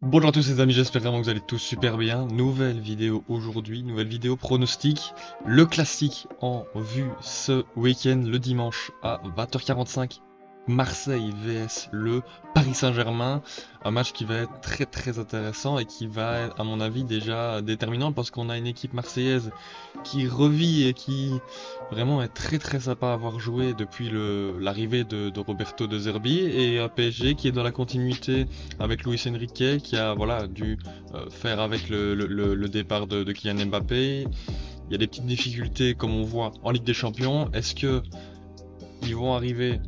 Bonjour à tous les amis, j'espère vraiment que vous allez tous super bien. Nouvelle vidéo aujourd'hui, nouvelle vidéo pronostic. Le classique en vue ce week-end, le dimanche à 20h45. Marseille vs le Paris Saint-Germain. Un match qui va être très intéressant et qui va être à mon avis déjà déterminant parce qu'on a une équipe marseillaise qui revit et qui vraiment est très sympa à avoir joué depuis l'arrivée de Roberto De Zerbi, et un PSG qui est dans la continuité avec Luis Enrique qui a voilà dû faire avec le départ de Kylian Mbappé. Il y a des petites difficultés comme on voit en Ligue des Champions. Est-ce que ils vont arriver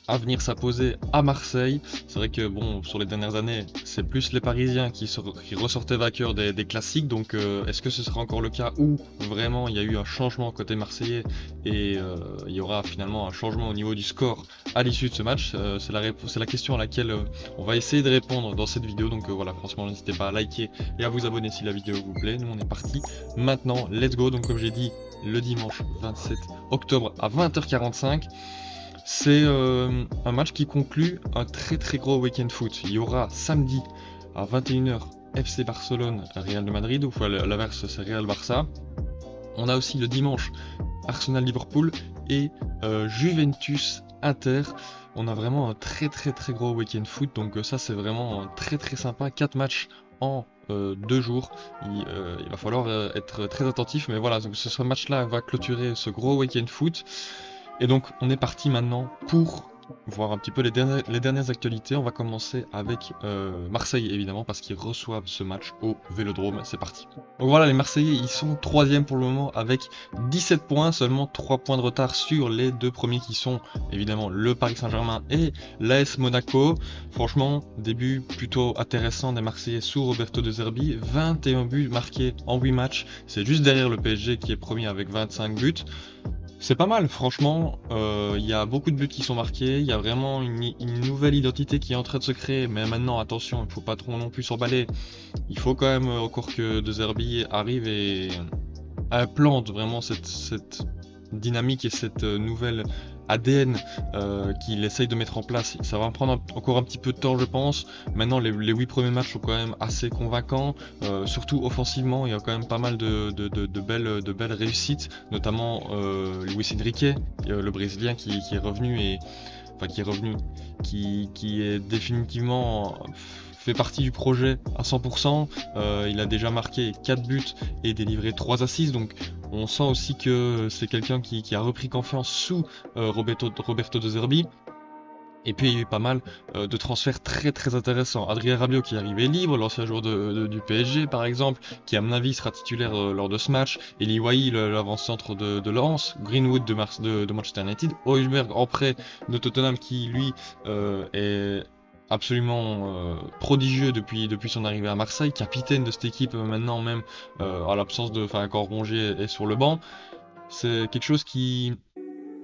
à venir s'imposer à Marseille? C'est vrai que bon, sur les dernières années, c'est plus les Parisiens qui ressortaient vainqueurs des classiques, donc est-ce que ce sera encore le cas ou vraiment il y a eu un changement côté marseillais et il y aura finalement un changement au niveau du score à l'issue de ce match? C'est la question à laquelle on va essayer de répondre dans cette vidéo, donc voilà, franchement n'hésitez pas à liker et à vous abonner si la vidéo vous plaît. Nous on est parti maintenant, let's go. Donc comme j'ai dit, le dimanche 27 octobre à 20h45. C'est un match qui conclut un très gros week-end foot. Il y aura samedi à 21h FC Barcelone Real de Madrid, ou à l'inverse c'est Real Barça. On a aussi le dimanche Arsenal Liverpool et Juventus Inter. On a vraiment un très gros week-end foot, donc ça c'est vraiment très sympa. 4 matchs en 2 jours. Il va falloir être très attentif, mais voilà, donc ce match là va clôturer ce gros week-end foot. Et donc on est parti maintenant pour voir un petit peu les dernières actualités. On va commencer avec Marseille évidemment parce qu'ils reçoivent ce match au Vélodrome. C'est parti. Donc voilà, les Marseillais ils sont 3e pour le moment avec 17 points, seulement 3 points de retard sur les deux premiers qui sont évidemment le Paris Saint-Germain et l'AS Monaco. Franchement, début plutôt intéressant des Marseillais sous Roberto De Zerbi. 21 buts marqués en 8 matchs, c'est juste derrière le PSG qui est premier avec 25 buts. C'est pas mal, franchement, il y a beaucoup de buts qui sont marqués, il y a vraiment une nouvelle identité qui est en train de se créer, mais maintenant attention, il faut pas trop non plus s'emballer, il faut quand même encore que De Zerbi arrive et implante vraiment cette dynamique et cette nouvelle ADN qu'il essaye de mettre en place. Ça va prendre encore un petit peu de temps je pense. Maintenant les 8 premiers matchs sont quand même assez convaincants, surtout offensivement il y a quand même pas mal de belles réussites, notamment Luis Enrique, le Brésilien qui est revenu et enfin qui est définitivement fait partie du projet à 100%. Il a déjà marqué 4 buts et délivré 3 assists, donc on sent aussi que c'est quelqu'un qui a repris confiance sous Roberto De Zerbi. Et puis il y a eu pas mal de transferts très intéressants. Adrien Rabiot qui est arrivé libre, l'ancien joueur du PSG par exemple, qui à mon avis sera titulaire lors de ce match. Eli Wahi, l'avant-centre de Lens, Greenwood de Manchester United, Højbjerg en prêt de Tottenham qui lui est absolument prodigieux depuis son arrivée à Marseille, capitaine de cette équipe maintenant même à l'absence de, enfin encore Rongier est sur le banc. C'est quelque chose qui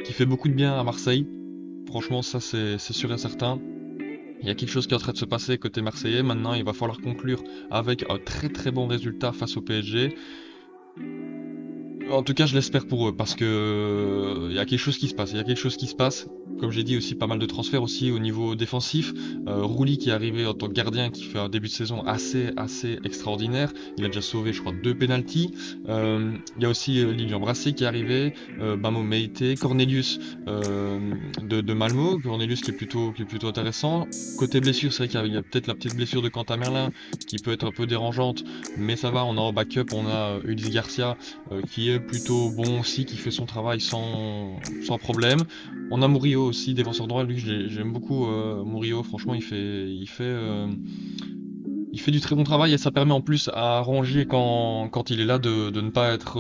fait beaucoup de bien à Marseille. Franchement, ça c'est sûr et certain. Il y a quelque chose qui est en train de se passer côté marseillais. Maintenant, il va falloir conclure avec un très bon résultat face au PSG. En tout cas, je l'espère pour eux parce que il y a quelque chose qui se passe. Il y a quelque chose qui se passe. Comme j'ai dit aussi, pas mal de transferts aussi au niveau défensif. Rouli qui est arrivé en tant que gardien, qui fait un début de saison assez extraordinaire. Il a déjà sauvé, je crois, 2 pénaltys. Il y a aussi Lilian Brassé qui est arrivé, Bamo Meite, Cornelius de Malmo. Cornelius qui est plutôt intéressant. Côté blessure, c'est vrai qu'il y a peut-être la petite blessure de Quentin Merlin qui peut être un peu dérangeante, mais ça va. On a en backup, on a Ulysse Garcia qui est plutôt bon aussi, qui fait son travail sans problème. On a Murillo aussi, défenseur droit, lui j'aime beaucoup Murillo, franchement il fait du très bon travail et ça permet en plus à Rongier quand il est là de ne pas être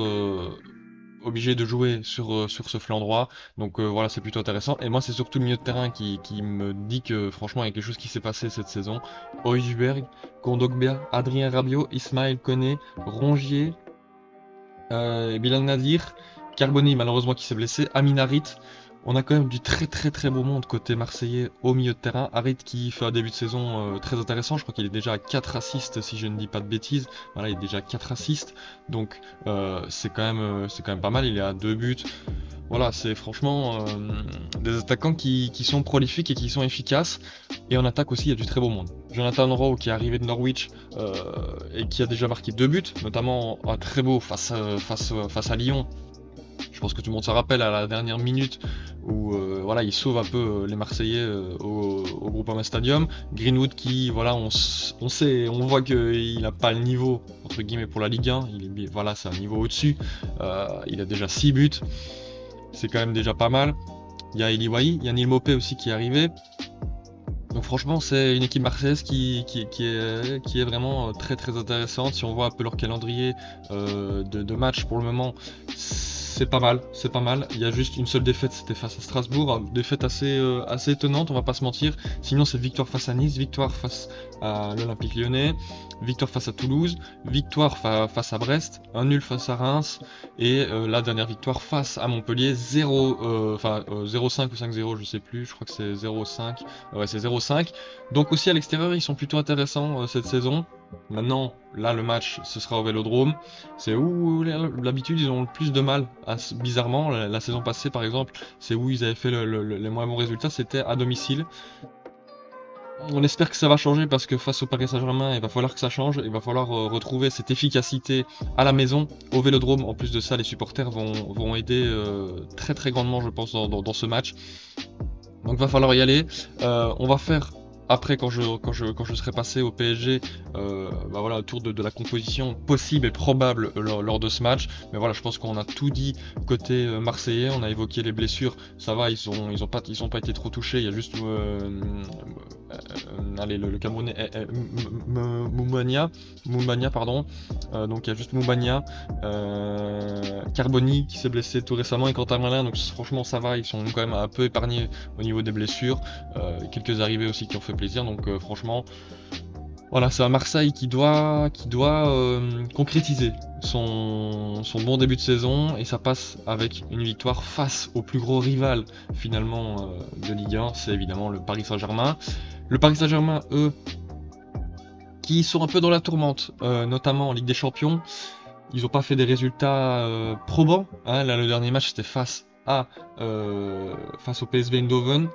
obligé de jouer sur ce flanc droit. Donc voilà, c'est plutôt intéressant. Et moi c'est surtout le milieu de terrain qui me dit que franchement il y a quelque chose qui s'est passé cette saison. Højbjerg, Kondogbia, Adrien Rabiot, Ismaël Koné, Rongier, Bilal Nadir, Carboni malheureusement qui s'est blessé, Amin Harit. On a quand même du très beau monde côté marseillais au milieu de terrain. Harit qui fait un début de saison très intéressant, je crois qu'il est déjà à 4 assists si je ne dis pas de bêtises. Voilà, il est déjà à 4 assists, donc c'est quand même pas mal, il est à 2 buts. Voilà, c'est franchement des attaquants qui sont prolifiques et qui sont efficaces. Et en attaque aussi, il y a du très beau monde. Jonathan Rowe qui est arrivé de Norwich et qui a déjà marqué 2 buts, notamment un très beau face à Lyon. Je pense que tout le monde se rappelle à la dernière minute où voilà, il sauve un peu les Marseillais au Groupama Stadium. Greenwood qui, voilà, on voit qu'il n'a pas le niveau entre guillemets pour la Ligue 1. Voilà, c'est un niveau au-dessus. Il a déjà 6 buts. C'est quand même déjà pas mal. Il y a Eli Wahi, il y a Neil Maupay aussi qui est arrivé. Donc franchement, c'est une équipe marseillaise qui est vraiment très très intéressante. Si on voit un peu leur calendrier de matchs pour le moment, c'est pas mal, c'est pas mal. Il y a juste une seule défaite, c'était face à Strasbourg, défaite assez étonnante, on va pas se mentir. Sinon, c'est victoire face à Nice, victoire face à l'Olympique Lyonnais, victoire face à Toulouse, victoire face à Brest, un nul face à Reims et la dernière victoire face à Montpellier, 0-5 ou 5-0, je sais plus, je crois que c'est 0-5. Ouais, c'est 0-5. Donc aussi à l'extérieur, ils sont plutôt intéressants cette saison. Maintenant, là, le match, ce sera au Vélodrome. C'est où l'habitude, ils ont le plus de mal. Bizarrement, la saison passée, par exemple, c'est où ils avaient fait les moins bons résultats, c'était à domicile. On espère que ça va changer parce que face au Paris Saint-Germain, il va falloir que ça change. Il va falloir retrouver cette efficacité à la maison, au Vélodrome. En plus de ça, les supporters vont aider très très grandement, je pense, dans ce match. Donc va falloir y aller. On va faire après quand je serai passé au PSG, bah voilà, un tour de la composition possible et probable lors de ce match. Mais voilà, je pense qu'on a tout dit côté marseillais. On a évoqué les blessures. Ça va, ils ont pas été trop touchés. Il y a juste allez, le Camerounais Moumania, pardon. Donc il y a juste Moumania, Carboni qui s'est blessé tout récemment et Quentin Malin. Donc franchement ça va, ils sont quand même un peu épargnés au niveau des blessures. Quelques arrivées aussi qui ont fait plaisir. Donc franchement, voilà, c'est un Marseille qui doit concrétiser son bon début de saison et ça passe avec une victoire face au plus gros rival finalement de Ligue 1, c'est évidemment le Paris Saint-Germain. Le Paris Saint-Germain, eux, qui sont un peu dans la tourmente, notamment en Ligue des Champions. Ils n'ont pas fait des résultats probants. Hein. Là, le dernier match, c'était face au PSV Eindhoven.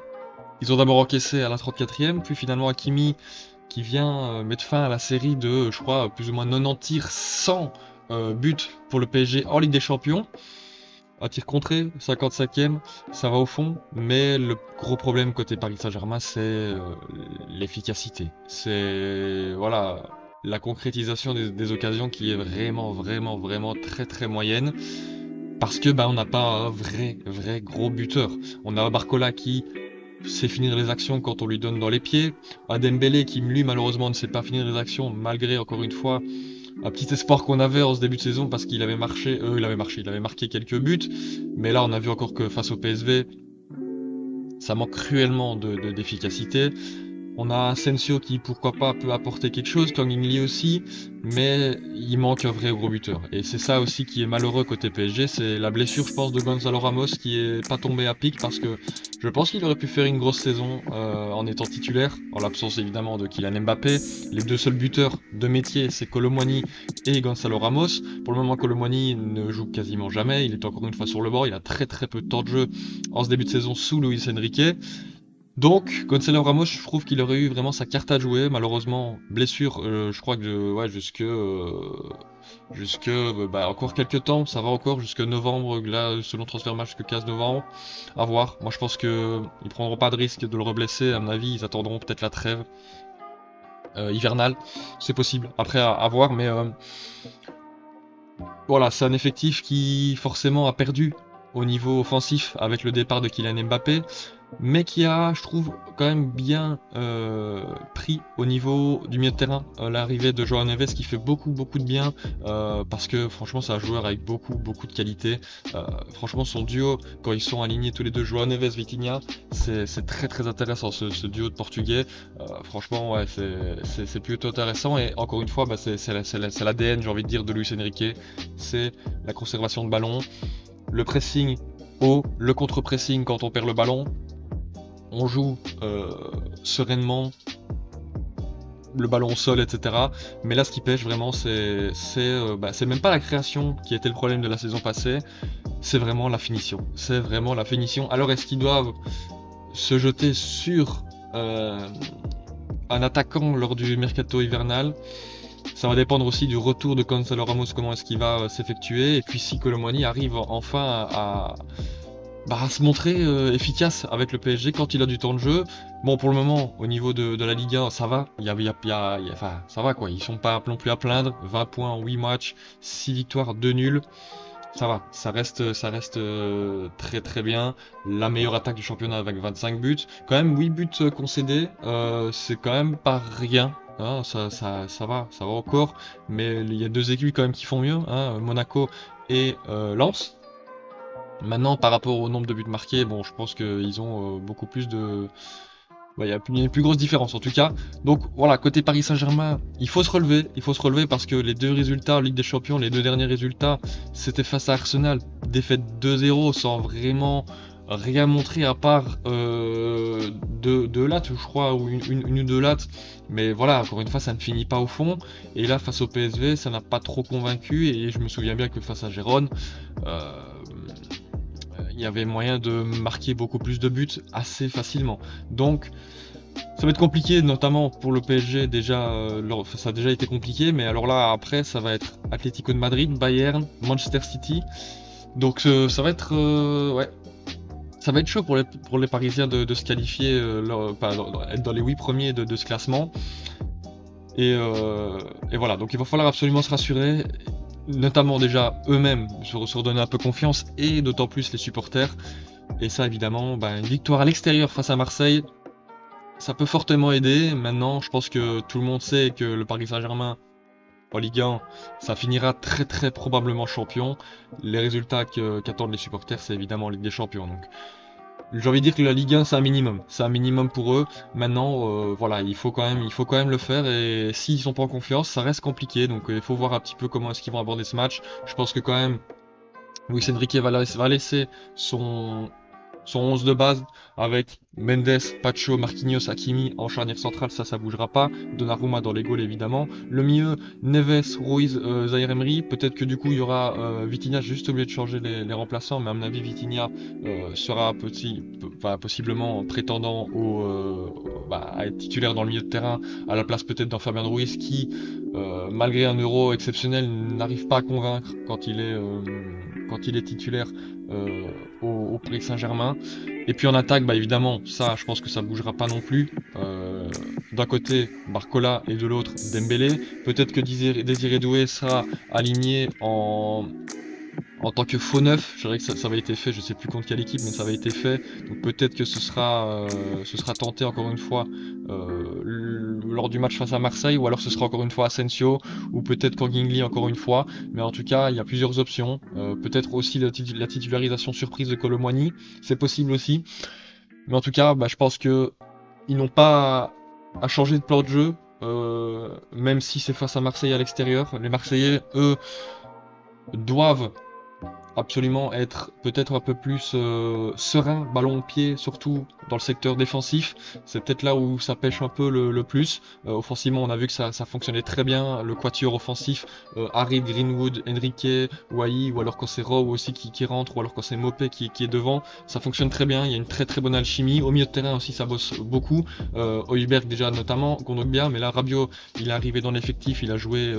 Ils ont d'abord encaissé à la 34e, puis finalement Hakimi qui vient mettre fin à la série de, je crois, plus ou moins 90 tirs sans but pour le PSG en Ligue des Champions. Un tir contré, 55e, ça va au fond, mais le gros problème côté Paris Saint-Germain, c'est l'efficacité. C'est voilà la concrétisation des occasions qui est vraiment très très moyenne. Parce que on n'a pas un vrai gros buteur. On a Barcola qui sait finir les actions quand on lui donne dans les pieds. Un Dembélé qui lui malheureusement ne sait pas finir les actions malgré encore une fois un petit espoir qu'on avait en ce début de saison parce qu'il avait marqué quelques buts. Mais là on a vu encore que face au PSV, ça manque cruellement d'efficacité. On a Asensio qui, pourquoi pas, peut apporter quelque chose, Kang In-lee aussi, mais il manque un vrai gros buteur. Et c'est ça aussi qui est malheureux côté PSG, c'est la blessure, je pense, de Gonzalo Ramos qui est pas tombé à pic parce que je pense qu'il aurait pu faire une grosse saison en étant titulaire, en l'absence évidemment de Kylian Mbappé. Les deux seuls buteurs de métier, c'est Kolo Muani et Gonzalo Ramos. Pour le moment, Kolo Muani ne joue quasiment jamais, il est encore une fois sur le bord, il a très peu de temps de jeu en ce début de saison sous Luis Enrique. Donc, Gonzalo Ramos, je trouve qu'il aurait eu vraiment sa carte à jouer. Malheureusement, blessure, je crois que encore quelques temps, ça va encore jusque novembre, là, selon Transfermarkt, jusque 15 novembre. À voir. Moi, je pense que ils prendront pas de risque de le reblesser. À mon avis, ils attendront peut-être la trêve hivernale. C'est possible. Après, à voir, mais voilà, c'est un effectif qui forcément a perdu au niveau offensif avec le départ de Kylian Mbappé, mais qui a, je trouve, quand même bien pris au niveau du milieu de terrain. L'arrivée de João Neves qui fait beaucoup de bien, parce que franchement c'est un joueur avec beaucoup de qualité. Franchement son duo, quand ils sont alignés tous les deux, João Neves, Vitinha, c'est très intéressant ce duo de Portugais. Franchement ouais, c'est plutôt intéressant et encore une fois c'est l'ADN, j'ai envie de dire, de Luis Enrique, c'est la conservation de ballon, le pressing haut, le contre-pressing quand on perd le ballon. On joue sereinement, le ballon au sol, etc. Mais là, ce qui pêche vraiment, c'est même pas la création qui était le problème de la saison passée. c'est vraiment la finition. C'est vraiment la finition. Alors est-ce qu'ils doivent se jeter sur un attaquant lors du mercato hivernal? Ça va dépendre aussi du retour de Gonzalo Ramos, comment est-ce qu'il va s'effectuer, et puis si Kolo Muani arrive enfin à se montrer efficace avec le PSG quand il a du temps de jeu. Bon, pour le moment, au niveau de la Ligue 1, ça va. Enfin, ça va quoi. Ils sont pas non plus à plaindre. 20 points en 8 matchs, 6 victoires, 2 nuls. Ça va, ça reste très très bien. La meilleure attaque du championnat avec 25 buts. Quand même 8 buts concédés, c'est quand même pas rien. Hein, ça va encore. Mais il y a deux équipes quand même qui font mieux, hein, Monaco et Lens. Maintenant, par rapport au nombre de buts marqués, bon, je pense qu'ils ont beaucoup plus de... Il y a une plus grosse différence en tout cas. Donc voilà, côté Paris Saint-Germain, il faut se relever parce que les deux résultats, Ligue des Champions, les deux derniers résultats, c'était face à Arsenal, défaite 2-0 sans vraiment rien montrer à part deux lattes, je crois, ou une ou deux lattes. Mais voilà, encore une fois, ça ne finit pas au fond. Et là, face au PSV, ça n'a pas trop convaincu. Et je me souviens bien que face à Gérone, il y avait moyen de marquer beaucoup plus de buts assez facilement. Donc ça va être compliqué, notamment pour le PSG. Déjà, ça a déjà été compliqué, mais alors là après ça va être Atlético de Madrid, Bayern, Manchester City. Donc ça va être ouais, ça va être chaud pour les Parisiens de se qualifier, être dans les 8 premiers de ce classement. Et voilà, donc il va falloir absolument se rassurer, notamment déjà eux-mêmes se redonner un peu confiance, et d'autant plus les supporters. Et ça évidemment, une victoire à l'extérieur face à Marseille, ça peut fortement aider. Maintenant, je pense que tout le monde sait que le Paris Saint-Germain en Ligue 1, ça finira très très probablement champion. Les résultats qu'attendent les supporters, c'est évidemment Ligue des Champions. Donc j'ai envie de dire que la Ligue 1 c'est un minimum pour eux. Maintenant, voilà, il faut quand même le faire, et s'ils sont pas en confiance, ça reste compliqué. Donc il faut voir un petit peu comment est-ce qu'ils vont aborder ce match. Je pense que quand même, Luis Enrique va laisser son 11 de base avec Mendes, Pacho, Marquinhos, Hakimi en charnière centrale, ça bougera pas. Donnarumma dans les goals évidemment. Le milieu, Neves, Ruiz, Zaïre Emery. Peut-être que du coup il y aura Vitinha, j'ai juste oublié de changer les remplaçants, mais à mon avis Vitinha sera possiblement prétendant à être titulaire dans le milieu de terrain, à la place peut-être d'un Fabien Ruiz qui, malgré un Euro exceptionnel, n'arrive pas à convaincre quand il est titulaire au Paris Saint-Germain. Et puis en attaque, évidemment, ça, je pense que ça bougera pas non plus. D'un côté, Barcola, et de l'autre, Dembélé. Peut-être que Désiré Doué sera aligné en tant que faux neuf. Je dirais que ça avait été fait, je sais plus contre quelle équipe, mais ça avait été fait. Donc peut-être que ce sera tenté encore une fois lors du match face à Marseille, ou alors ce sera encore une fois Asensio, ou peut-être Kangin Lee encore une fois. Mais en tout cas, il y a plusieurs options. Peut-être aussi la titularisation surprise de Kolo Muani, c'est possible aussi. Mais en tout cas, je pense que ils n'ont pas à changer de plan de jeu, même si c'est face à Marseille à l'extérieur. Les Marseillais, eux, doivent absolument être peut-être un peu plus serein, ballon au pied, surtout dans le secteur défensif. C'est peut-être là où ça pêche un peu le plus. Offensivement, on a vu que ça fonctionnait très bien. Le quatuor offensif, Harid, Greenwood, Enrique, Wai, ou alors quand c'est Rowe aussi qui rentre, ou alors quand c'est Mopé qui est devant, ça fonctionne très bien. Il y a une très très bonne alchimie. Au milieu de terrain aussi, ça bosse beaucoup. Højbjerg déjà notamment, Kondogbia, mais là Rabiot, il est arrivé dans l'effectif, il a joué,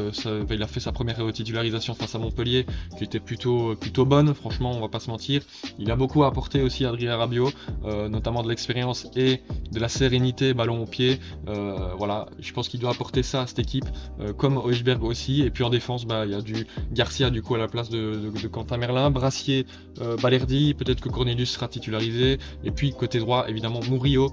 il a fait sa première titularisation face à Montpellier, qui était plutôt bonne, franchement, on va pas se mentir. Il a beaucoup apporté aussi à Adrien Rabiot, notamment de l'expérience et de la sérénité, ballon au pied. Voilà, je pense qu'il doit apporter ça à cette équipe, comme Højbjerg aussi. Et puis en défense, il y a du Garcia du coup à la place de Quentin Merlin, Brassier, Balerdi, peut-être que Cornelius sera titularisé. Et puis côté droit, évidemment Murillo.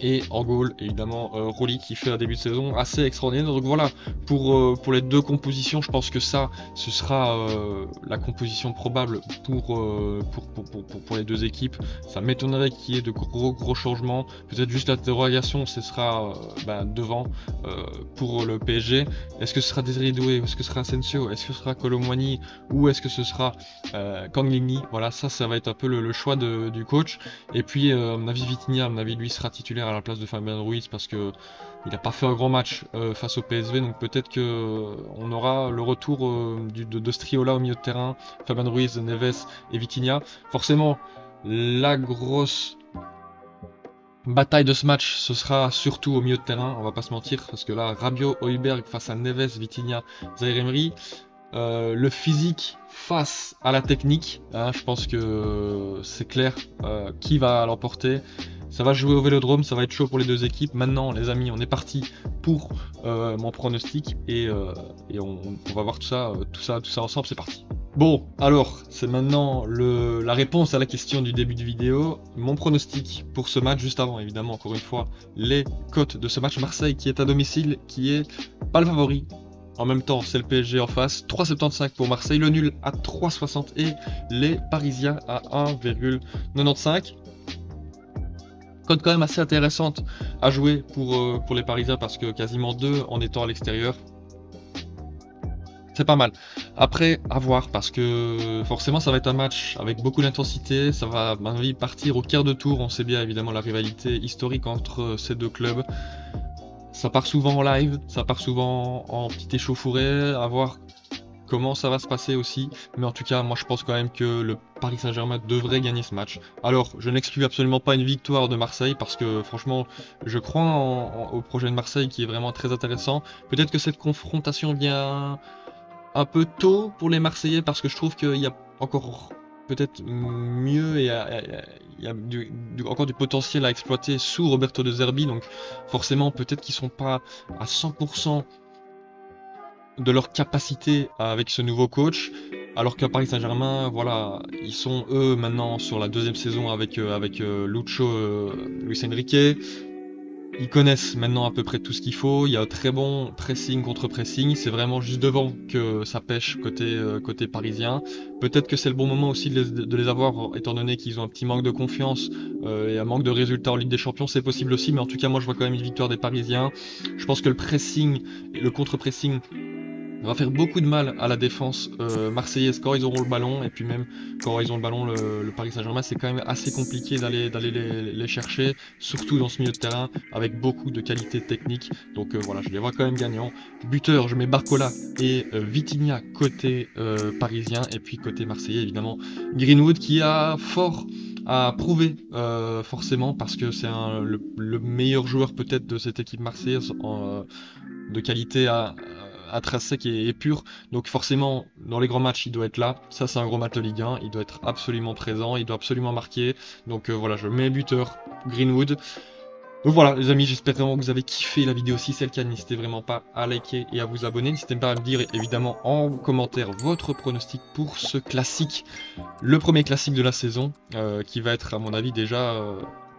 Et en goal, évidemment, Rolly qui fait un début de saison assez extraordinaire. Donc voilà, pour les deux compositions, je pense que ce sera la composition probable pour les deux équipes. Ça m'étonnerait qu'il y ait de gros changements. Peut-être juste l'interrogation, ce sera devant pour le PSG. Est-ce que ce sera Désiré Doué, est-ce que ce sera Asensio, est-ce que ce sera Kolo Muani, ou est-ce que ce sera Kangin Lee? Voilà, ça va être un peu le choix du coach. Et puis, à mon avis, Vitinha, lui, sera titulaire à la place de Fabien Ruiz parce que il n'a pas fait un grand match face au PSV, donc peut-être que on aura le retour de ce trio-là au milieu de terrain, Fabien Ruiz, Neves et Vitinha. Forcément, la grosse bataille de ce match, ce sera surtout au milieu de terrain, on va pas se mentir, parce que là, Rabiot, Højbjerg face à Neves, Vitinha, Zaïre Emery. Le physique face à la technique, hein, je pense que c'est clair qui va l'emporter. Ça va jouer au Vélodrome, ça va être chaud pour les deux équipes. Maintenant, les amis, on est parti pour mon pronostic et on va voir tout ça ensemble. C'est parti. Bon, alors, c'est maintenant la réponse à la question du début de vidéo. Mon pronostic pour ce match, juste avant, évidemment, encore une fois, les cotes de ce match. Marseille qui est à domicile, qui est pas le favori. En même temps, c'est le PSG en face. 3,75 pour Marseille, le nul à 3,60 et les Parisiens à 1,95. Cote quand même assez intéressante à jouer pour les Parisiens parce que quasiment 2 en étant à l'extérieur. C'est pas mal. Après, à voir parce que forcément ça va être un match avec beaucoup d'intensité. Ça va, à mon avis, partir au quart de tour. On sait bien évidemment la rivalité historique entre ces deux clubs. Ça part souvent en live, ça part souvent en petit échauffourée, à voir comment ça va se passer aussi. Mais en tout cas, moi je pense quand même que le Paris Saint-Germain devrait gagner ce match. Alors, je n'exclus absolument pas une victoire de Marseille parce que franchement, je crois au projet de Marseille qui est vraiment très intéressant. Peut-être que cette confrontation vient un peu tôt pour les Marseillais parce que je trouve qu'il y a encore peut-être mieux et il y a encore du potentiel à exploiter sous Roberto De Zerbi, donc forcément peut-être qu'ils sont pas à 100% de leur capacité avec ce nouveau coach, alors qu'à Paris Saint-Germain, voilà, ils sont eux maintenant sur la deuxième saison avec Lucho, Luis Enrique. Ils connaissent maintenant à peu près tout ce qu'il faut, il y a un très bon pressing contre pressing, c'est vraiment juste devant que ça pêche côté parisien. Peut-être que c'est le bon moment aussi de les avoir, étant donné qu'ils ont un petit manque de confiance et un manque de résultats en Ligue des Champions, c'est possible aussi, mais en tout cas moi je vois quand même une victoire des Parisiens. Je pense que le pressing et le contre-pressing va faire beaucoup de mal à la défense marseillaise quand ils auront le ballon, et puis même quand ils ont le ballon, le Paris Saint-Germain, c'est quand même assez compliqué d'aller les chercher, surtout dans ce milieu de terrain, avec beaucoup de qualité technique. Donc voilà, je les vois quand même gagnants. Buteur, je mets Barcola et Vitinha côté parisien, et puis côté marseillais, évidemment, Greenwood qui a fort à prouver forcément, parce que c'est le meilleur joueur peut-être de cette équipe marseillaise de qualité intrinsèque et pure, donc forcément dans les grands matchs il doit être là. Ça c'est un gros match de Ligue 1, il doit être absolument présent, il doit absolument marquer, donc voilà, je mets buteur Greenwood. Donc voilà les amis, j'espère vraiment que vous avez kiffé la vidéo. Si c'est le cas, n'hésitez vraiment pas à liker et à vous abonner, n'hésitez pas à me dire évidemment en commentaire votre pronostic pour ce classique, le premier classique de la saison, qui va être à mon avis déjà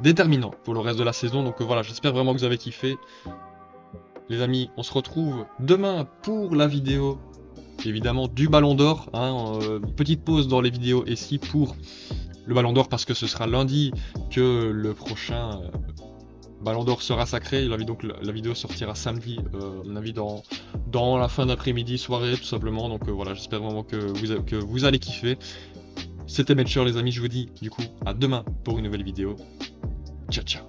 déterminant pour le reste de la saison. Donc voilà, j'espère vraiment que vous avez kiffé. Les amis, on se retrouve demain pour la vidéo, évidemment, du Ballon d'Or. Hein, petite pause dans les vidéos ici pour le Ballon d'Or parce que ce sera lundi que le prochain Ballon d'Or sera sacré. Donc la vidéo sortira samedi, à mon avis, dans la fin d'après-midi, soirée, tout simplement. Donc voilà, j'espère vraiment que vous allez kiffer. C'était Melchior, les amis. Je vous dis du coup à demain pour une nouvelle vidéo. Ciao, ciao.